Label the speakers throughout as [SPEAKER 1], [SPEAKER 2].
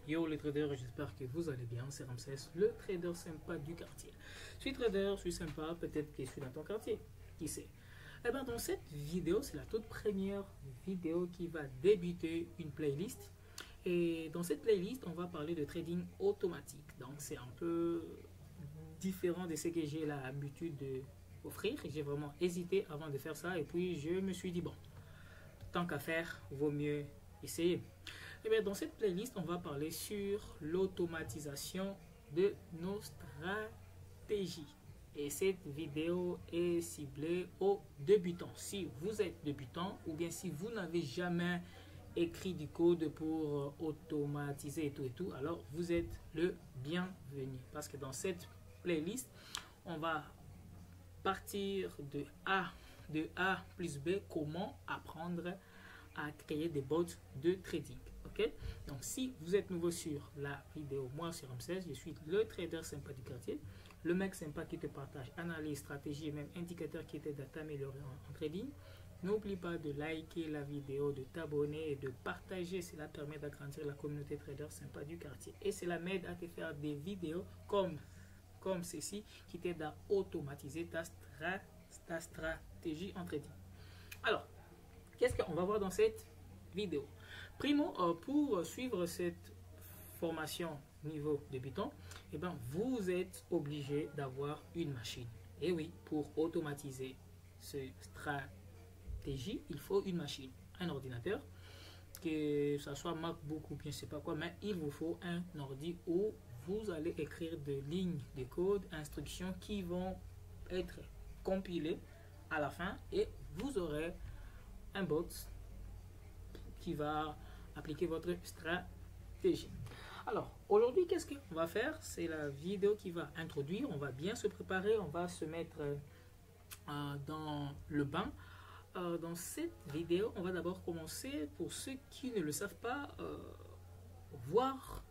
[SPEAKER 1] Yo les traders, j'espère que vous allez bien, c'est Ramsès, le trader sympa du quartier. Je suis trader, je suis sympa, peut-être que je suis dans ton quartier, qui sait. Eh bien dans cette vidéo, c'est la toute première vidéo qui va débuter une playlist. Et dans cette playlist, on va parler de trading automatique. Donc c'est un peu différent de ce que j'ai l'habitude d'offrir. J'ai vraiment hésité avant de faire ça et puis je me suis dit bon, tant qu'à faire, vaut mieux essayer. Et bien, dans cette playlist, on va parler sur l'automatisation de nos stratégies. Et cette vidéo est ciblée aux débutants. Si vous êtes débutant ou bien si vous n'avez jamais écrit du code pour automatiser et tout, alors vous êtes le bienvenu. Parce que dans cette playlist, on va partir de A plus B, comment apprendre à créer des bots de trading. Ok, donc si vous êtes nouveau sur la vidéo, moi c'est Ramsès, je suis le trader sympa du quartier, le mec sympa qui te partage analyse, stratégie et même indicateurs qui t'aident à t'améliorer en trading. N'oublie pas de liker la vidéo, de t'abonner et de partager, cela permet d'agrandir la communauté trader sympa du quartier et cela m'aide à te faire des vidéos comme ceci qui t'aident à automatiser ta stratégie en trading. Alors, qu'est-ce qu'on va voir dans cette vidéo? Primo, pour suivre cette formation niveau débutant, eh ben, vous êtes obligé d'avoir une machine. Et oui, pour automatiser cette stratégie, il faut une machine, un ordinateur, que ce soit MacBook ou bien je sais pas quoi, mais il vous faut un ordi où vous allez écrire des lignes de code, instructions qui vont être compilées à la fin et vous aurez un bot qui va appliquer votre stratégie. Alors, aujourd'hui, qu'est-ce qu'on va faire? C'est la vidéo qui va introduire. On va bien se préparer. On va se mettre dans le bain. Dans cette vidéo, on va d'abord commencer, pour ceux qui ne le savent pas, voir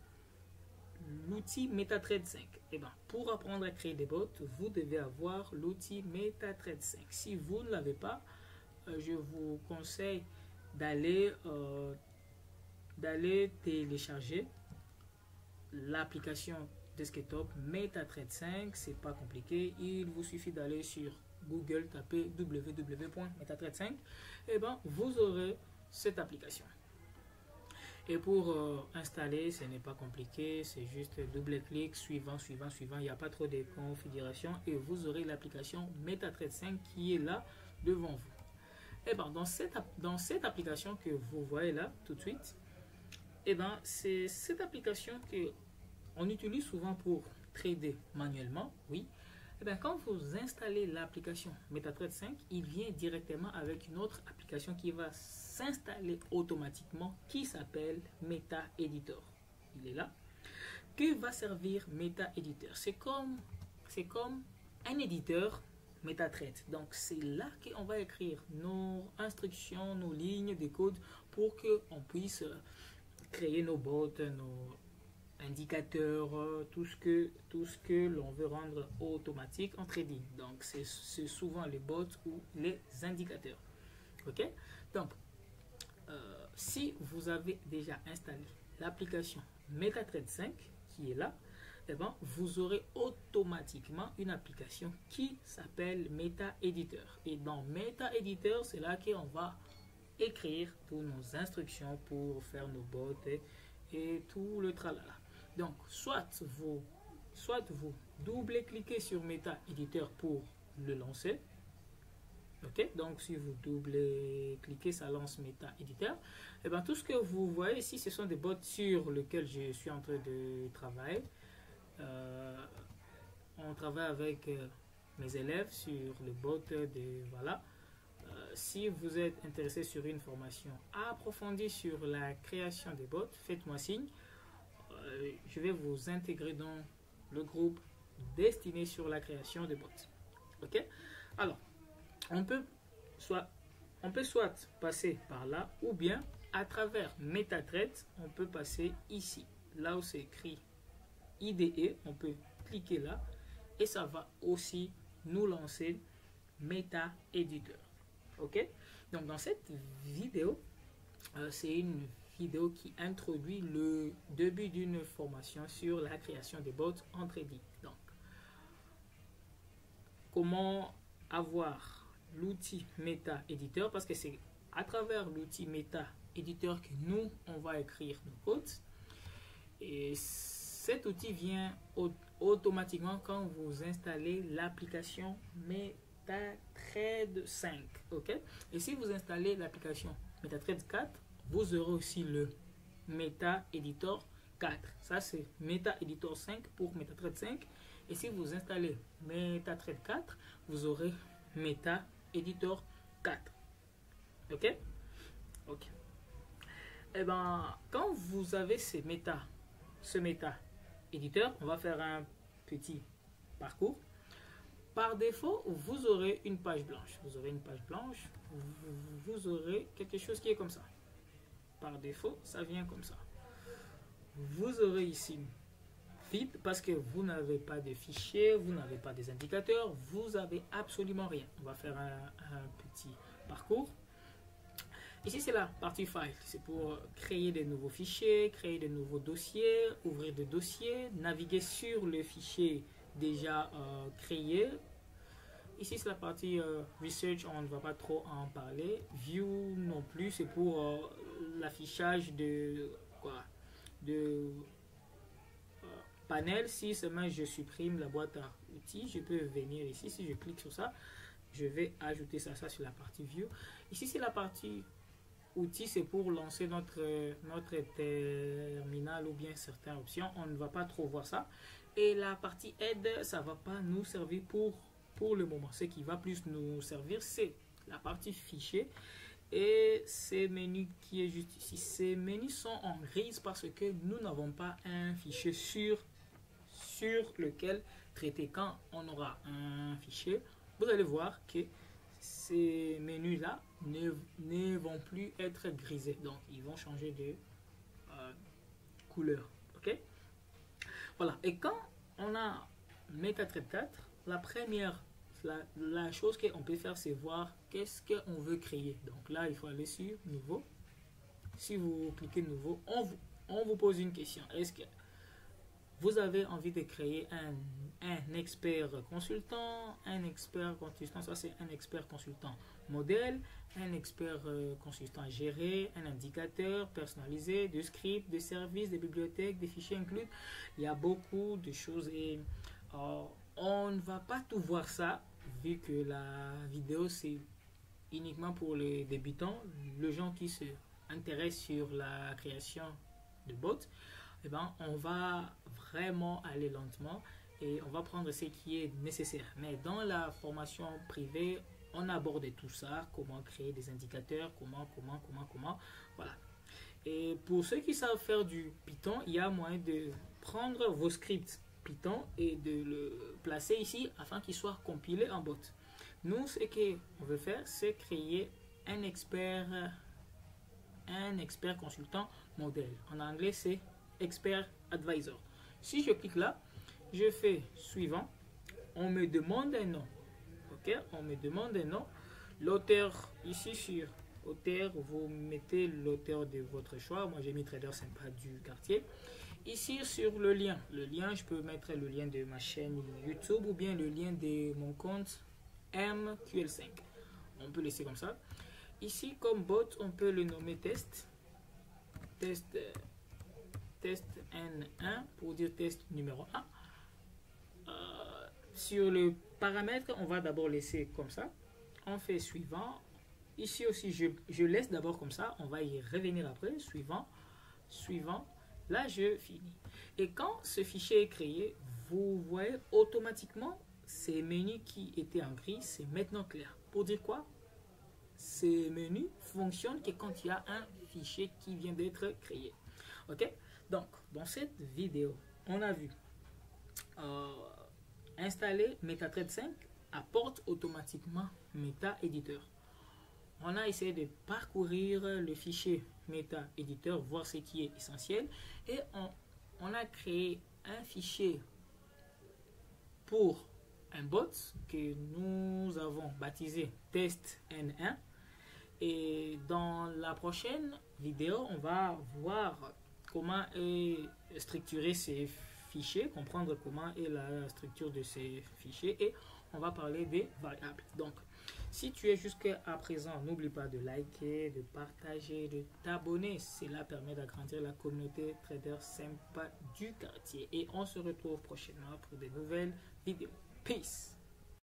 [SPEAKER 1] l'outil MetaTrader 5. Et ben, pour apprendre à créer des bots, vous devez avoir l'outil MetaTrader 5. Si vous ne l'avez pas, je vous conseille d'aller télécharger l'application desktop MetaTrader 5. C'est pas compliqué, il vous suffit d'aller sur Google, taper www.metatrade 5 et ben vous aurez cette application. Et pour installer, ce n'est pas compliqué, c'est juste double-clic, suivant, il n'y a pas trop de configuration et vous aurez l'application MetaTrader 5 qui est là devant vous. Et ben dans cette application que vous voyez là tout de suite, et ben c'est cette application que on utilise souvent pour trader manuellement, oui. Et ben quand vous installez l'application MetaTrader 5, il vient directement avec une autre application qui va s'installer automatiquement qui s'appelle MetaEditor. Il est là. Que va servir MetaEditor? C'est comme un éditeur MetaTrader. Donc c'est là qu'on va écrire nos instructions, nos lignes de code pour qu'on puisse créer nos bots, nos indicateurs, tout ce que l'on veut rendre automatique en trading. Donc c'est souvent les bots ou les indicateurs. Ok, donc si vous avez déjà installé l'application MetaTrader 5 qui est là, eh ben, vous aurez automatiquement une application qui s'appelle MetaEditor. Et dans MetaEditor, c'est là qu'on va écrire toutes nos instructions pour faire nos bots et tout le tralala. Donc, soit vous double-cliquez sur MetaEditor pour le lancer. Ok, donc si vous double-cliquez, ça lance MetaEditor. Et bien, tout ce que vous voyez ici, ce sont des bots sur lesquels je suis en train de travailler. On travaille avec mes élèves sur le bot de voilà. Si vous êtes intéressé sur une formation approfondie sur la création des bots, faites-moi signe. Je vais vous intégrer dans le groupe destiné sur la création des bots. Ok, alors on peut soit passer par là ou bien à travers MetaTrader, on peut passer ici, là où c'est écrit IDE, on peut cliquer là et ça va aussi nous lancer MetaEditor. Ok, donc dans cette vidéo, c'est une vidéo qui introduit le début d'une formation sur la création des bots en trading. Donc, comment avoir l'outil Meta Éditeur, parce que c'est à travers l'outil Meta Éditeur que nous, on va écrire nos codes. Et cet outil vient automatiquement quand vous installez l'application MetaTrader 5. Ok? Et si vous installez l'application MetaTrader 4, vous aurez aussi le Meta Editor 4. Ça, c'est Meta Editor 5 pour MetaTrader 5. Et si vous installez MetaTrader 4, vous aurez Meta Editor 4. Ok? Ok. Et ben, quand vous avez ce Meta Éditeur, on va faire un petit parcours. Par défaut, vous aurez une page blanche. Vous aurez une page blanche. Vous aurez quelque chose qui est comme ça. Par défaut, ça vient comme ça. Vous aurez ici vide parce que vous n'avez pas de fichier, vous n'avez pas des indicateurs, vous n'avez absolument rien. On va faire un petit parcours. Ici, c'est la partie file. C'est pour créer de nouveaux fichiers, créer de nouveaux dossiers, ouvrir des dossiers, naviguer sur le fichier déjà créé. Ici, c'est la partie research, on ne va pas trop en parler. View non plus, c'est pour l'affichage de panel. Si seulement je supprime la boîte à outils, je peux venir ici. Si je clique sur ça, je vais ajouter ça sur la partie view. Ici, c'est la partie outils, c'est pour lancer notre terminal ou bien certaines options. On ne va pas trop voir ça. Et la partie aide, ça ne va pas nous servir pour le moment. Ce qui va plus nous servir, c'est la partie fichier. Et ces menus qui est juste ici. Ces menus sont en grise parce que nous n'avons pas un fichier sur lequel traiter. Quand on aura un fichier, vous allez voir que ces menus là ne vont plus être grisés, donc ils vont changer de couleur. Ok, voilà. Et quand on a MetaTrader 4, la première la chose qu'on peut faire, c'est voir qu'est-ce qu'on veut créer. Donc là, il faut aller sur nouveau. Si vous cliquez nouveau, on vous pose une question. Est-ce que vous avez envie de créer un expert consultant? Un expert consultant, ça c'est un expert consultant modèle, un expert consultant géré, un indicateur personnalisé, de scripts, de services, des bibliothèques, des fichiers inclus. Il y a beaucoup de choses et on ne va pas tout voir ça, vu que la vidéo c'est uniquement pour les débutants, les gens qui se intéressent sur la création de bots. Eh ben, on va vraiment aller lentement et on va prendre ce qui est nécessaire. Mais dans la formation privée, on aborde tout ça, comment créer des indicateurs, comment, voilà. Et pour ceux qui savent faire du Python, il y a moyen de prendre vos scripts Python et de le placer ici afin qu'il soit compilé en bot. Nous, ce qu'on veut faire, c'est créer un expert consultant modèle. En anglais, c'est expert advisor. Si je clique là, je fais suivant, on me demande un nom. Ok, on me demande un nom. L'auteur, ici sur auteur, vous mettez l'auteur de votre choix. Moi j'ai mis Trader Sympa du quartier. Ici sur le lien, je peux mettre le lien de ma chaîne YouTube ou bien le lien de mon compte MQL5. On peut laisser comme ça. Ici comme bot, on peut le nommer test N1 pour dire test numéro 1. Sur le paramètre, on va d'abord laisser comme ça. On fait suivant. Ici aussi, je laisse d'abord comme ça. On va y revenir après. Suivant. Là, je finis. Et quand ce fichier est créé, vous voyez automatiquement ces menus qui étaient en gris, c'est maintenant clair. Pour dire quoi? Ces menus fonctionnent que quand il y a un fichier qui vient d'être créé. Ok? Donc, dans cette vidéo, on a vu installer MetaTrader 5 apporte automatiquement Meta Éditeur. On a essayé de parcourir le fichier Meta Éditeur, voir ce qui est essentiel, et on a créé un fichier pour un bot que nous avons baptisé test N1. Et dans la prochaine vidéo, on va voir comment est structuré ces fichiers, comprendre comment est la structure de ces fichiers et on va parler des variables. Donc, si tu es jusqu'à présent, n'oublie pas de liker, de partager, de t'abonner. Cela permet d'agrandir la communauté trader sympa du quartier. Et on se retrouve prochainement pour de nouvelles vidéos. Peace!